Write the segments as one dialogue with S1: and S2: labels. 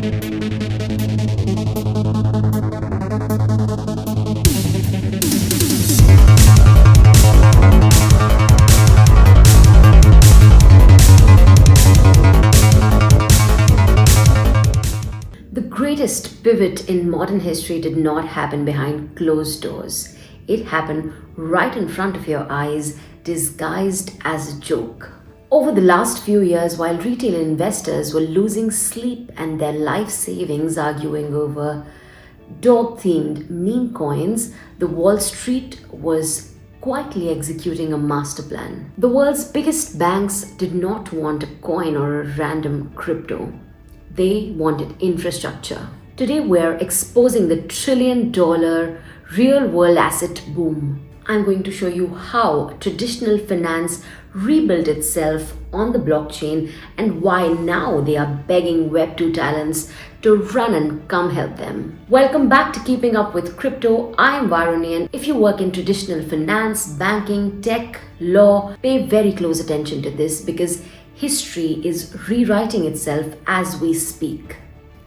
S1: The greatest pivot in modern history did not happen behind closed doors. It happened right in front of your eyes, disguised as a joke. Over the last few years, while retail investors were losing sleep and their life savings arguing over dog-themed meme coins, the Wall Street was quietly executing a master plan. The world's biggest banks did not want a coin or a random crypto. They wanted infrastructure. Today we're exposing the trillion-dollar real-world asset boom. I'm going to show you how traditional finance rebuilt itself on the blockchain and why now they are begging Web2 talents to run and come help them. Welcome back to Keeping Up with Crypto. I'm Varuni, and if you work in traditional finance, banking, tech, law, pay very close attention to this because history is rewriting itself as we speak.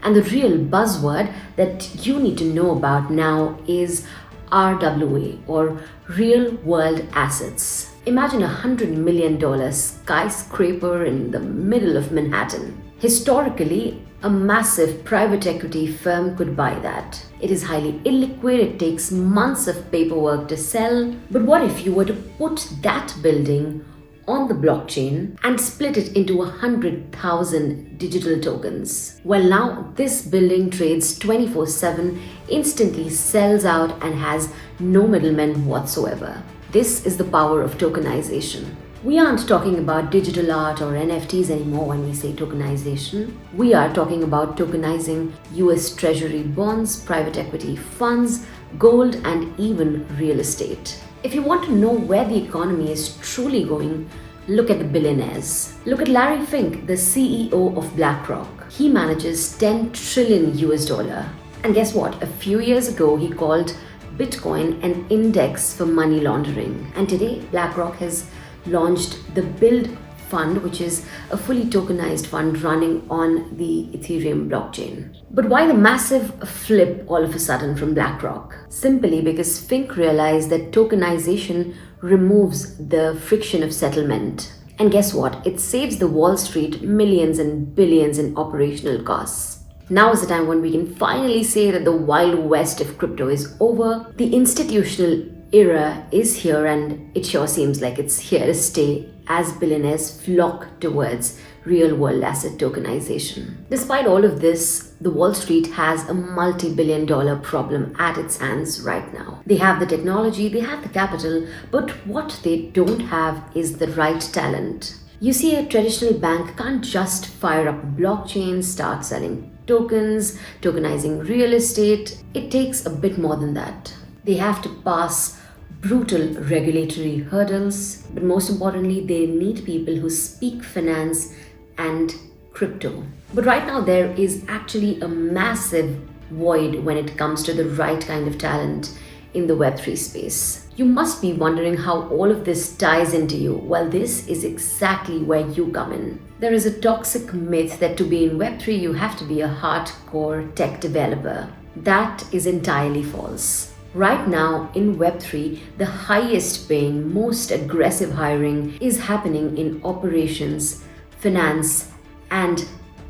S1: And the real buzzword that you need to know about now is RWA, or real world assets. Imagine $100 million skyscraper in the middle of Manhattan. Historically, a massive private equity firm could buy that. It is highly illiquid, it takes months of paperwork to sell. But what if you were to put that building on the blockchain and split it into 100,000 digital tokens? Well, now this building trades 24/7, instantly sells out, and has no middlemen whatsoever. This is the power of tokenization. We aren't talking about digital art or NFTs anymore when we say tokenization. We are talking about tokenizing US Treasury bonds, private equity funds, gold, and even real estate. If you want to know where the economy is truly going, look at the billionaires. Look at Larry Fink, the CEO of BlackRock. He manages 10 trillion US dollar. And guess what? A few years ago, he called Bitcoin an index for money laundering. And today, BlackRock has launched the Build Fund, which is a fully tokenized fund running on the Ethereum blockchain. But why the massive flip all of a sudden from BlackRock? Simply because Fink realized that tokenization removes the friction of settlement. And guess what? It saves the Wall Street millions and billions in operational costs. Now is the time when we can finally say that the Wild West of crypto is over. The institutional era is here, and it sure seems like it's here to stay as billionaires flock towards real-world asset tokenization. Despite all of this, the Wall Street has a multi-billion-dollar problem at its hands right now. They have the technology, they have the capital, but what they don't have is the right talent. You see, a traditional bank can't just fire up a blockchain, start selling tokens, tokenizing real estate. It takes a bit more than that. They have to pass brutal regulatory hurdles, but most importantly, they need people who speak finance and crypto. But right now, there is actually a massive void when it comes to the right kind of talent in the Web3 space. You must be wondering how all of this ties into you. Well, this is exactly where you come in. There is a toxic myth that to be in Web3, you have to be a hardcore tech developer. That is entirely false. Right now in Web3, the highest paying, most aggressive hiring is happening in operations, finance, and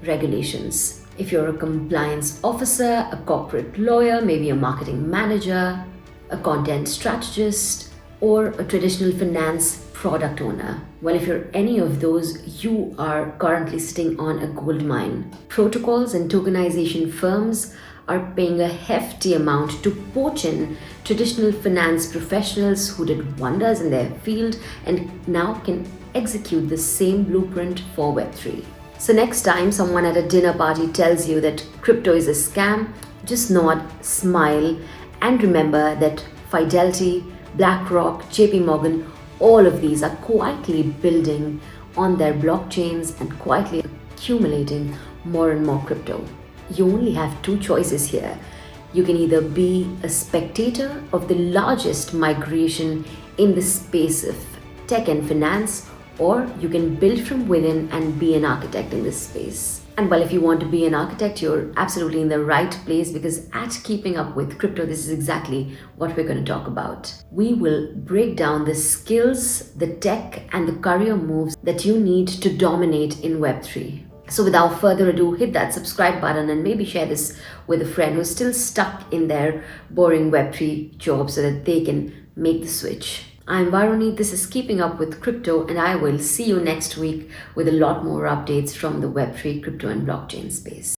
S1: regulations. If you're a compliance officer, a corporate lawyer, maybe a marketing manager, a content strategist, or a traditional finance product owner. Well, if you're any of those, you are currently sitting on a gold mine. Protocols and tokenization firms are paying a hefty amount to poach in traditional finance professionals who did wonders in their field and now can execute the same blueprint for Web3. So next time someone at a dinner party tells you that crypto is a scam, just nod, smile, and remember that Fidelity, BlackRock, JP Morgan, all of these are quietly building on their blockchains and quietly accumulating more and more crypto. You only have two choices here. You can either be a spectator of the largest migration in the space of tech and finance, or you can build from within and be an architect in this space. And well, if you want to be an architect, you're absolutely in the right place, because at Keeping Up with Crypto, this is exactly what we're going to talk about. We will break down the skills, the tech, and the career moves that you need to dominate in Web3. So without further ado, hit that subscribe button and maybe share this with a friend who's still stuck in their boring Web3 job so that they can make the switch. I'm Varuni, this is Keeping Up with Crypto, and I will see you next week with a lot more updates from the Web3, crypto, and blockchain space.